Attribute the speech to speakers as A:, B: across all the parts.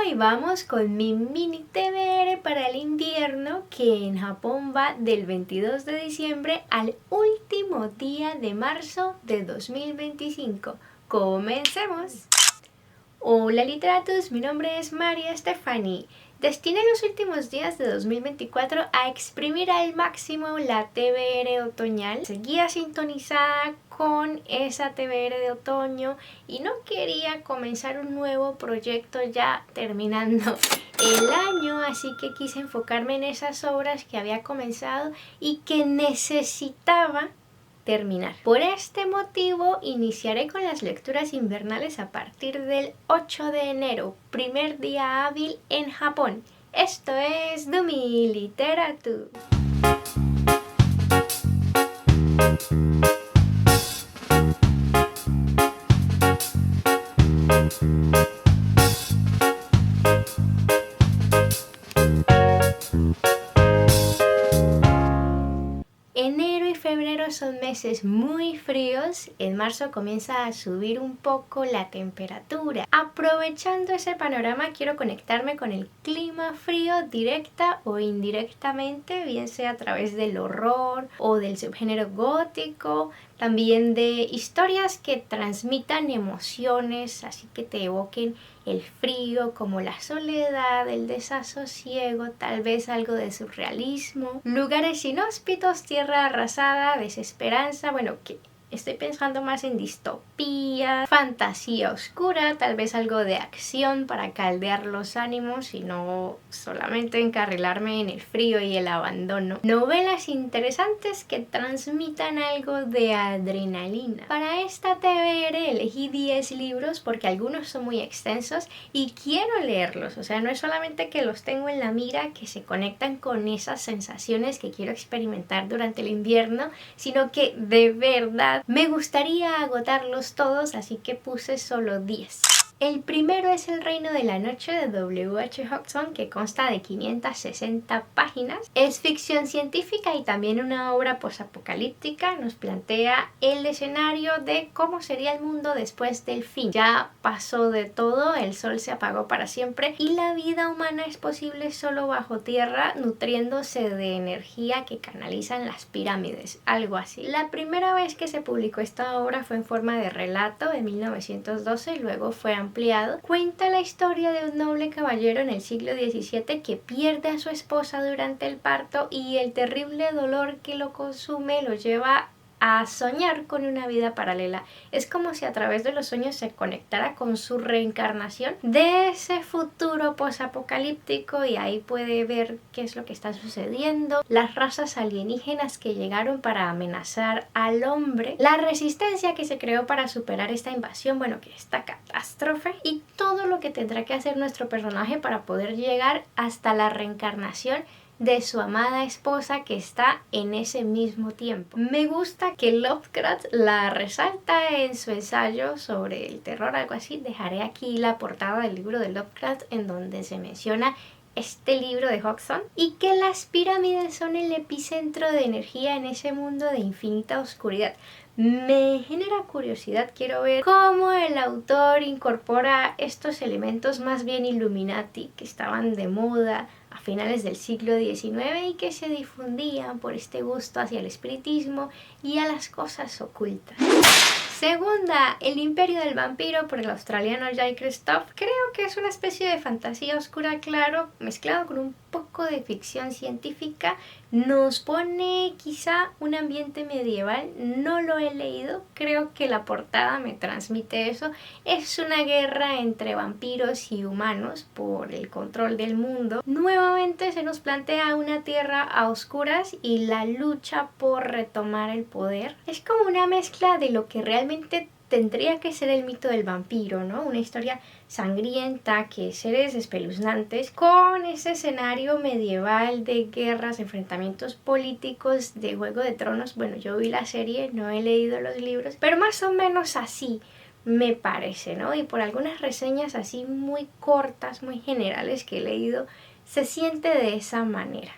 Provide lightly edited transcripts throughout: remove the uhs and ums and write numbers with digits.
A: y vamos con mi mini TBR para el invierno, que en Japón va del 22 de diciembre al último día de marzo de 2025. ¡Comencemos! Hola literatos, mi nombre es María Stephanie. Destiné los últimos días de 2024 a exprimir al máximo la TBR otoñal. Seguía sintonizada con esa TBR de otoño y no quería comenzar un nuevo proyecto ya terminando el año, así que quise enfocarme en esas obras que había comenzado y que necesitaba terminar. Por este motivo iniciaré con las lecturas invernales a partir del 8 de enero, primer día hábil en Japón. Esto es Dumi Literature. Enero y febrero son meses muy fríos, en marzo comienza a subir un poco la temperatura. Aprovechando ese panorama quiero conectarme con el clima frío directa o indirectamente, bien sea a través del horror o del subgénero gótico, también de historias que transmitan emociones, así que te evoquen el frío, como la soledad, el desasosiego, tal vez algo de surrealismo, lugares inhóspitos, tierra arrasada, desesperanza, bueno, que estoy pensando más en distopía, fantasía oscura, tal vez algo de acción para caldear los ánimos y no solamente encarrilarme en el frío y el abandono. Novelas interesantes que transmitan algo de adrenalina. Para esta TBR elegí 10 libros porque algunos son muy extensos y quiero leerlos, o sea, no es solamente que los tengo en la mira, que se conectan con esas sensaciones que quiero experimentar durante el invierno, sino que de verdad me gustaría agotarlos todos, así que puse solo 10. El primero es El Reino de la Noche de W.H. Hodgson, que consta de 560 páginas. Es ficción científica y también una obra posapocalíptica. Nos plantea el escenario de cómo sería el mundo después del fin. Ya pasó de todo, el sol se apagó para siempre y la vida humana es posible solo bajo tierra, nutriéndose de energía que canalizan las pirámides, algo así. La primera vez que se publicó esta obra fue en forma de relato en 1912 y luego fue ampliado. Cuenta la historia de un noble caballero en el siglo XVII que pierde a su esposa durante el parto y el terrible dolor que lo consume lo lleva a soñar con una vida paralela. Es como si a través de los sueños se conectara con su reencarnación de ese futuro posapocalíptico y ahí puede ver qué es lo que está sucediendo, las razas alienígenas que llegaron para amenazar al hombre, la resistencia que se creó para superar esta invasión, bueno, que esta catástrofe, y todo lo que tendrá que hacer nuestro personaje para poder llegar hasta la reencarnación de su amada esposa que está en ese mismo tiempo. Me gusta que Lovecraft la resalta en su ensayo sobre el terror, algo así. Dejaré aquí la portada del libro de Lovecraft en donde se menciona este libro de Hodgson y que las pirámides son el epicentro de energía en ese mundo de infinita oscuridad. Me genera curiosidad, quiero ver cómo el autor incorpora estos elementos más bien Illuminati que estaban de moda a finales del siglo XIX y que se difundían por este gusto hacia el espiritismo y a las cosas ocultas. Segunda, El Imperio del Vampiro por el australiano Jay Kristoff. Creo que es una especie de fantasía oscura, claro, mezclado con un poco de ficción científica. Nos pone quizá un ambiente medieval, no lo he leído, creo que la portada me transmite eso. Es una guerra entre vampiros y humanos por el control del mundo. Nuevamente se nos plantea una tierra a oscuras y la lucha por retomar el poder. Es como una mezcla de lo que realmente tendría que ser el mito del vampiro, ¿no? Una historia sangrienta, que seres espeluznantes, con ese escenario medieval de guerras, enfrentamientos políticos, de Juego de Tronos. Bueno, yo vi la serie, no he leído los libros, pero más o menos así me parece, ¿no? Y por algunas reseñas así muy cortas, muy generales que he leído, se siente de esa manera.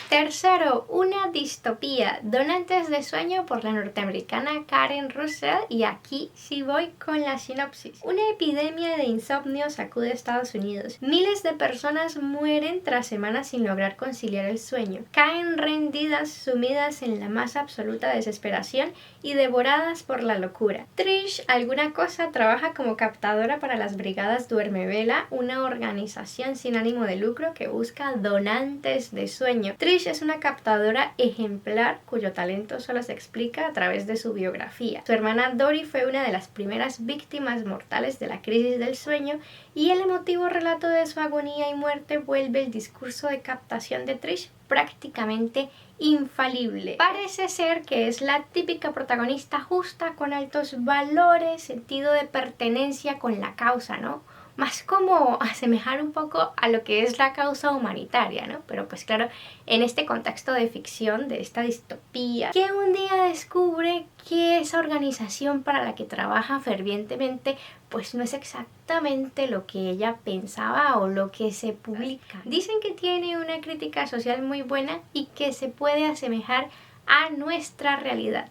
A: Tercero, una distopía, Donantes de sueño por la norteamericana Karen Russell, y aquí sí voy con la sinopsis. Una epidemia de insomnio sacude Estados Unidos. Miles de personas mueren tras semanas sin lograr conciliar el sueño. Caen rendidas, sumidas en la más absoluta desesperación y devoradas por la locura. Trish alguna cosa trabaja como captadora para las Brigadas Duermevela, una organización sin ánimo de lucro que busca donantes de sueño. Trish es una captadora ejemplar cuyo talento solo se explica a través de su biografía. Su hermana Dory fue una de las primeras víctimas mortales de la crisis del sueño, y el emotivo relato de su agonía y muerte vuelve el discurso de captación de Trish prácticamente infalible. Parece ser que es la típica protagonista justa con altos valores, sentido de pertenencia con la causa, ¿no? Más como asemejar un poco a lo que es la causa humanitaria, ¿no? Pero pues claro, en este contexto de ficción, de esta distopía, que un día descubre que esa organización para la que trabaja fervientemente pues no es exactamente lo que ella pensaba o lo que se publica. Dicen que tiene una crítica social muy buena y que se puede asemejar a nuestra realidad.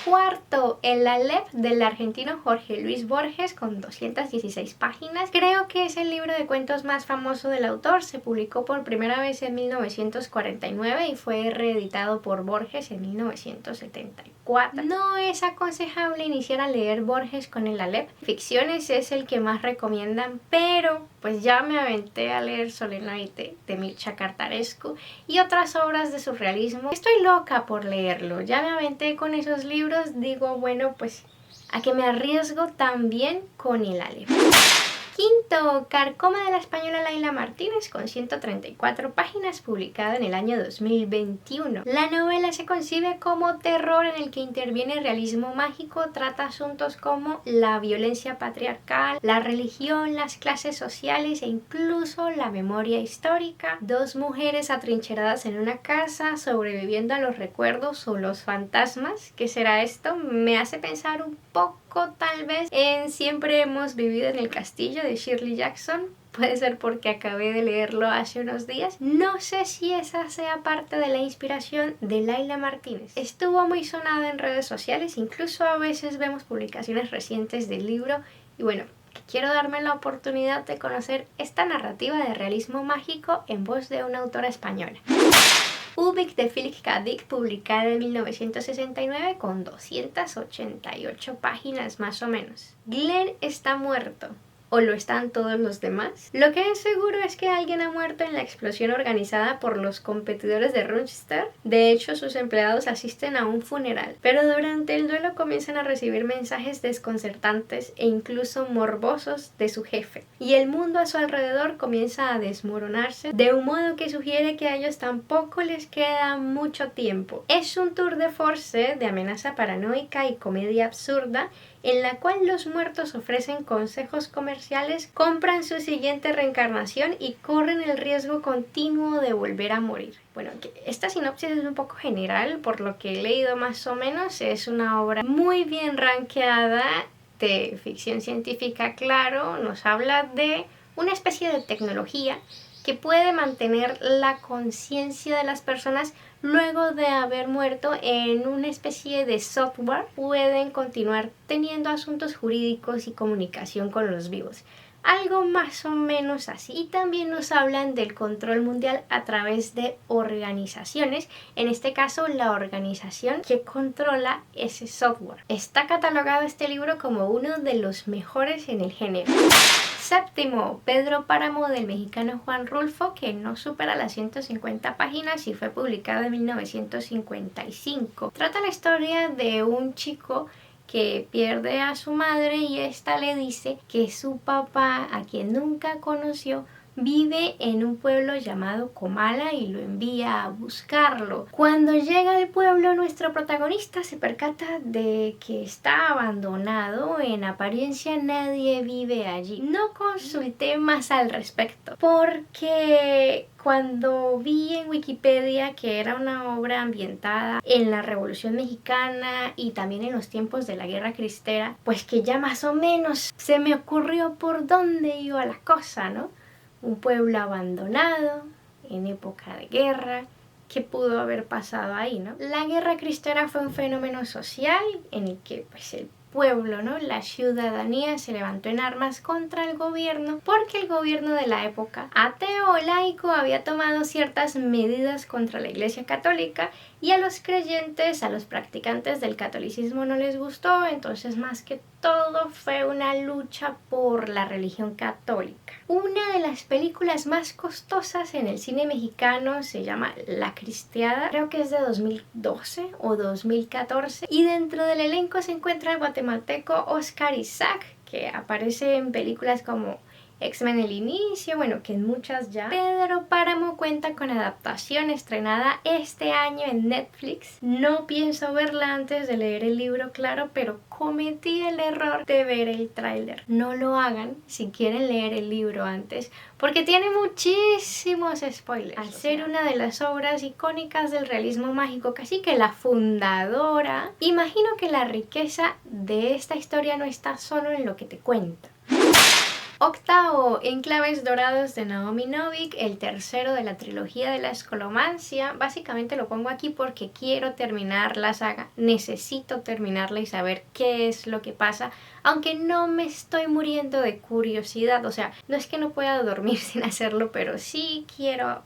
A: Cuarto, el Aleph del argentino Jorge Luis Borges, con 216 páginas. Creo que es el libro de cuentos más famoso del autor. Se publicó por primera vez en 1949 y fue reeditado por Borges en 1974. No es aconsejable iniciar a leer Borges con el Aleph. Ficciones es el que más recomiendan, pero pues ya me aventé a leer Solenoide de Mircea Cartarescu y otras obras de surrealismo. Estoy loca por leerlo. Ya me aventé con esos libros. Digo, bueno, pues a que me arriesgo también con el Aleph. Quinto, Carcoma de la española Laila Martínez, con 134 páginas, publicada en el año 2021. La novela se concibe como terror en el que interviene realismo mágico, trata asuntos como la violencia patriarcal, la religión, las clases sociales e incluso la memoria histórica. Dos mujeres atrincheradas en una casa, sobreviviendo a los recuerdos o los fantasmas. ¿Qué será esto? Me hace pensar un poco tal vez en Siempre hemos vivido en el castillo de Shirley Jackson. Puede ser porque acabé de leerlo hace unos días. No sé si esa sea parte de la inspiración de Laila Martínez. Estuvo muy sonada en redes sociales, incluso a veces vemos publicaciones recientes del libro, y bueno, quiero darme la oportunidad de conocer esta narrativa de realismo mágico en voz de una autora española. Ubik de Philip K. Dick, publicada en 1969 con 288 páginas más o menos. Glenn está muerto. ¿O lo están todos los demás? Lo que es seguro es que alguien ha muerto en la explosión organizada por los competidores de Runchester. De hecho, sus empleados asisten a un funeral, pero durante el duelo comienzan a recibir mensajes desconcertantes e incluso morbosos de su jefe, y el mundo a su alrededor comienza a desmoronarse de un modo que sugiere que a ellos tampoco les queda mucho tiempo. Es un tour de force de amenaza paranoica y comedia absurda, en la cual los muertos ofrecen consejos comerciales, compran su siguiente reencarnación y corren el riesgo continuo de volver a morir. Bueno, esta sinopsis es un poco general, por lo que he leído más o menos. Es una obra muy bien rankeada de ficción científica, claro. Nos habla de una especie de tecnología que puede mantener la conciencia de las personas luego de haber muerto en una especie de software. Pueden continuar teniendo asuntos jurídicos y comunicación con los vivos. Algo más o menos así. Y también nos hablan del control mundial a través de organizaciones, en este caso la organización que controla ese software. Está catalogado este libro como uno de los mejores en el género. Séptimo, Pedro Páramo del mexicano Juan Rulfo, que no supera las 150 páginas y fue publicado en 1955. Trata la historia de un chico que pierde a su madre y ésta le dice que su papá, a quien nunca conoció, vive en un pueblo llamado Comala y lo envía a buscarlo. Cuando llega al pueblo, nuestro protagonista se percata de que está abandonado. En apariencia nadie vive allí. No consulté más al respecto porque cuando vi en Wikipedia que era una obra ambientada en la Revolución Mexicana y también en los tiempos de la Guerra Cristera, pues que ya más o menos se me ocurrió por dónde iba la cosa, ¿no? Un pueblo abandonado, en época de guerra, qué pudo haber pasado ahí, ¿no? La guerra cristera fue un fenómeno social en el que pues el pueblo, ¿no? La ciudadanía se levantó en armas contra el gobierno porque el gobierno de la época, ateo o laico, había tomado ciertas medidas contra la Iglesia Católica y a los creyentes, a los practicantes del catolicismo no les gustó, entonces más que todo fue una lucha por la religión católica. Una de las películas más costosas en el cine mexicano se llama La Cristiada, creo que es de 2012 o 2014, y dentro del elenco se encuentra el guatemalteco Oscar Isaac, que aparece en películas como X-Men el inicio, bueno, que en muchas ya. Pedro Páramo cuenta con adaptación estrenada este año en Netflix. No pienso verla antes de leer el libro, claro, pero cometí el error de ver el tráiler. No lo hagan si quieren leer el libro antes, porque tiene muchísimos spoilers. Al ser una de las obras icónicas del realismo mágico, casi que la fundadora, imagino que la riqueza de esta historia no está solo en lo que te cuenta. Octavo, Enclaves Dorados de Naomi Novik, el tercero de la trilogía de la escolomancia. Básicamente lo pongo aquí porque quiero terminar la saga, necesito terminarla y saber qué es lo que pasa, aunque no me estoy muriendo de curiosidad, o sea, no es que no pueda dormir sin hacerlo, pero sí quiero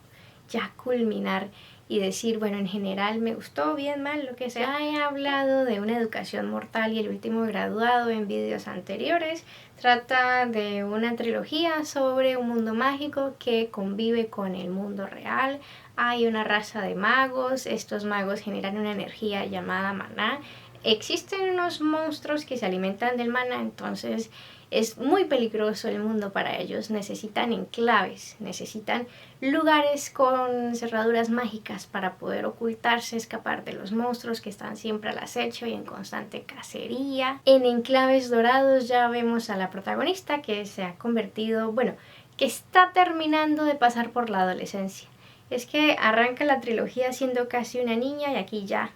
A: ya culminar y decir, bueno, en general me gustó, bien, mal, lo que sea. Ya he hablado de Una educación mortal y El último graduado en vídeos anteriores. Trata de una trilogía sobre un mundo mágico que convive con el mundo real. Hay una raza de magos, estos magos generan una energía llamada maná. Existen unos monstruos que se alimentan del maná, entonces es muy peligroso el mundo para ellos. Necesitan enclaves, necesitan lugares con cerraduras mágicas para poder ocultarse, escapar de los monstruos que están siempre al acecho y en constante cacería. En Enclaves Dorados ya vemos a la protagonista que se ha convertido, bueno, que está terminando de pasar por la adolescencia. Es que arranca la trilogía siendo casi una niña y aquí ya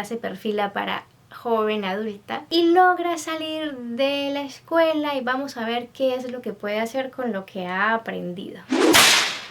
A: se perfila para joven adulta y logra salir de la escuela y vamos a ver qué es lo que puede hacer con lo que ha aprendido.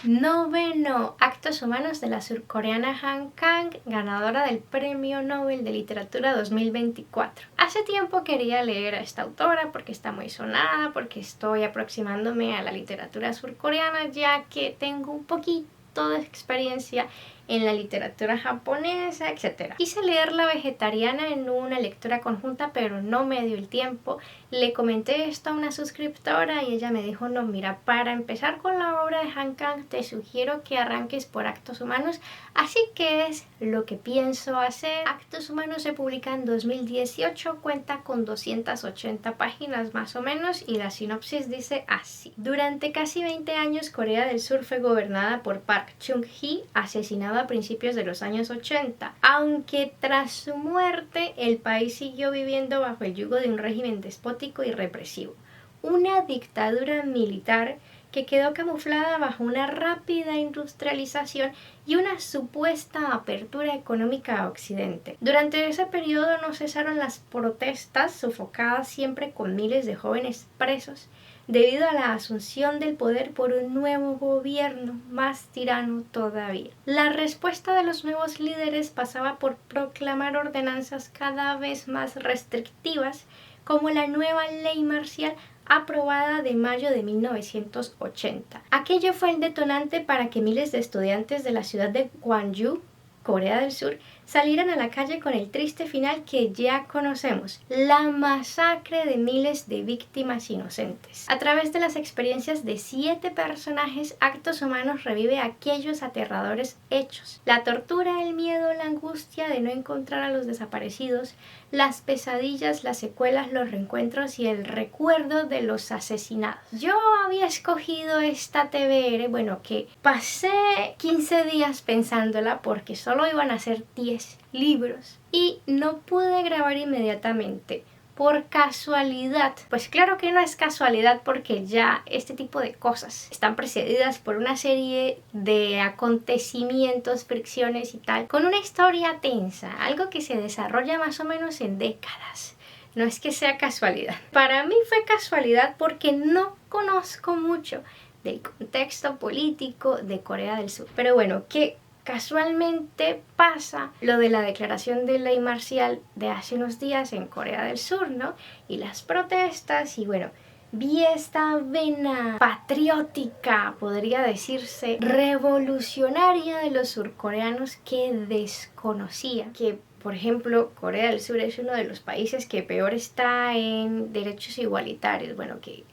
A: Noveno, Actos Humanos de la surcoreana Han Kang, ganadora del Premio Nobel de Literatura 2024. Hace tiempo quería leer a esta autora porque está muy sonada, porque estoy aproximándome a la literatura surcoreana ya que tengo un poquito de experiencia en la literatura japonesa, etc. Quise leer La Vegetariana en una lectura conjunta, pero no me dio el tiempo. Le comenté esto a una suscriptora y ella me dijo, no, mira, para empezar con la obra de Han Kang te sugiero que arranques por Actos Humanos, así que es lo que pienso hacer. Actos Humanos se publica en 2018, cuenta con 280 páginas más o menos y la sinopsis dice así. Durante casi 20 años Corea del Sur fue gobernada por Park Chung-hee, asesinado a principios de los años 80, aunque tras su muerte el país siguió viviendo bajo el yugo de un régimen despótico y represivo, una dictadura militar que quedó camuflada bajo una rápida industrialización y una supuesta apertura económica a Occidente. Durante ese periodo no cesaron las protestas, sofocadas siempre con miles de jóvenes presos, debido a la asunción del poder por un nuevo gobierno más tirano todavía. La respuesta de los nuevos líderes pasaba por proclamar ordenanzas cada vez más restrictivas, como la nueva ley marcial aprobada de mayo de 1980. Aquello fue el detonante para que miles de estudiantes de la ciudad de Gwangju, Corea del Sur, salieran a la calle con el triste final que ya conocemos, la masacre de miles de víctimas inocentes. A través de las experiencias de 7 personajes, Actos Humanos revive aquellos aterradores hechos: la tortura, el miedo, la angustia de no encontrar a los desaparecidos, las pesadillas, las secuelas, los reencuentros y el recuerdo de los asesinados. Yo había escogido esta TBR, bueno, que pasé 15 días pensándola porque solo iban a ser 10 libros y no pude grabar inmediatamente por casualidad. Pues claro que no es casualidad porque ya este tipo de cosas están precedidas por una serie de acontecimientos, fricciones y tal, con una historia tensa, algo que se desarrolla más o menos en décadas. No es que sea casualidad. Para mí fue casualidad porque no conozco mucho del contexto político de Corea del Sur. Pero bueno, que casualmente pasa lo de la declaración de ley marcial de hace unos días en Corea del Sur, ¿no? Y las protestas y bueno, vi esta vena patriótica, podría decirse, revolucionaria de los surcoreanos que desconocía. Que, por ejemplo, Corea del Sur es uno de los países que peor está en derechos igualitarios. Bueno, que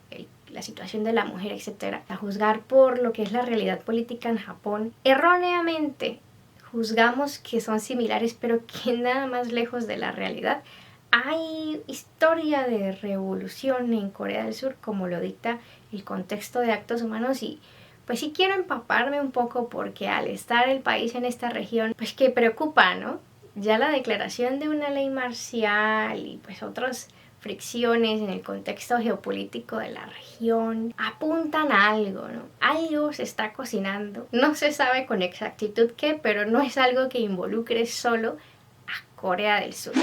A: la situación de la mujer, etcétera. A juzgar por lo que es la realidad política en Japón, erróneamente juzgamos que son similares, pero que nada más lejos de la realidad. Hay historia de revolución en Corea del Sur, como lo dicta el contexto de actos humanos, y pues sí quiero empaparme un poco porque al estar el país en esta región, pues que preocupa, ¿no? Ya la declaración de una ley marcial y pues otras fricciones en el contexto geopolítico de la región apuntan a algo, ¿no? Algo se está cocinando. No se sabe con exactitud qué, pero no es algo que involucre solo a Corea del Sur.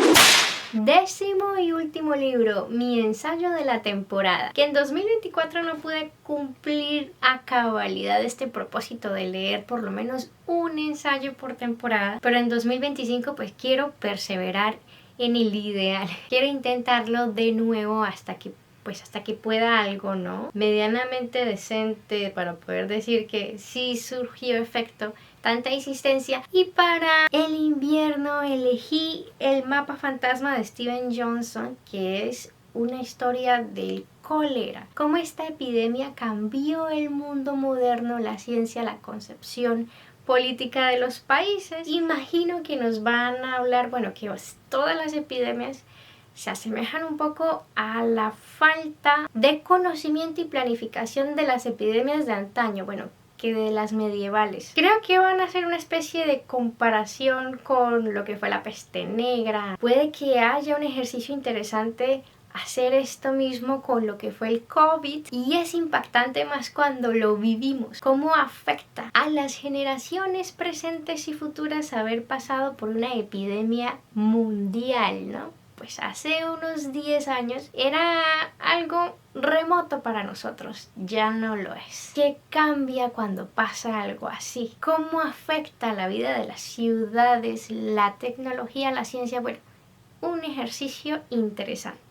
A: 10º y último libro, mi ensayo de la temporada, que en 2024 no pude cumplir a cabalidad este propósito de leer por lo menos un ensayo por temporada, pero en 2025 pues quiero perseverar en el ideal, quiero intentarlo de nuevo hasta que pueda algo, ¿no? Medianamente decente para poder decir que sí surgió efecto tanta insistencia. Y para el invierno elegí El mapa fantasma de Steven Johnson, que es una historia del cólera. Cómo esta epidemia cambió el mundo moderno, la ciencia, la concepción política de los países. Imagino que nos van a hablar, bueno, que todas las epidemias se asemejan un poco a la falta de conocimiento y planificación de las epidemias de antaño, bueno, que de las medievales. Creo que van a hacer una especie de comparación con lo que fue la peste negra. Puede que haya un ejercicio interesante hacer esto mismo con lo que fue el COVID, y es impactante más cuando lo vivimos, cómo afecta a las generaciones presentes y futuras haber pasado por una epidemia mundial, ¿no? Pues hace unos 10 años era algo remoto para nosotros, ya no lo es. ¿Qué cambia cuando pasa algo así? ¿Cómo afecta la vida de las ciudades, la tecnología, la ciencia? Bueno, un ejercicio interesante.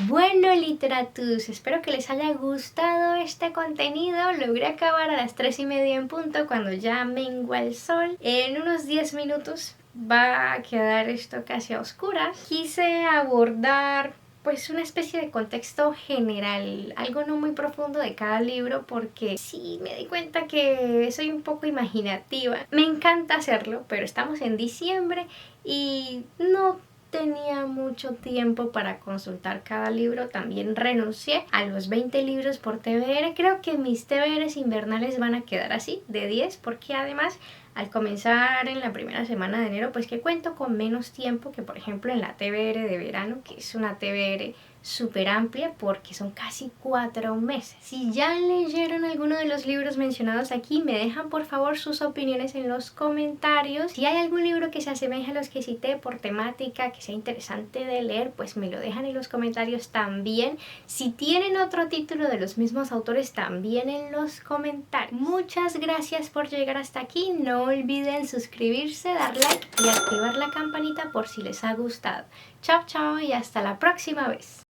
A: Bueno, literatus, espero que les haya gustado este contenido. Logré acabar a las 3:30 en punto, cuando ya mengua el sol. En unos 10 minutos va a quedar esto casi a oscuras. Quise abordar pues una especie de contexto general, algo no muy profundo de cada libro, porque sí me di cuenta que soy un poco imaginativa. Me encanta hacerlo, pero estamos en diciembre y no tenía mucho tiempo para consultar cada libro. También renuncié a los 20 libros por TBR. Creo que mis TBRs invernales van a quedar así, de 10, porque además al comenzar en la primera semana de enero, pues que cuento con menos tiempo que por ejemplo en la TBR de verano, que es una TBR súper amplia porque son casi 4 meses. Si ya leyeron alguno de los libros mencionados aquí, me dejan por favor sus opiniones en los comentarios. Si hay algún libro que se asemeje a los que cité por temática, que sea interesante de leer, pues me lo dejan en los comentarios también. Si tienen otro título de los mismos autores, también en los comentarios. Muchas gracias por llegar hasta aquí. No olviden suscribirse, dar like y activar la campanita por si les ha gustado. Chao, chao y hasta la próxima vez.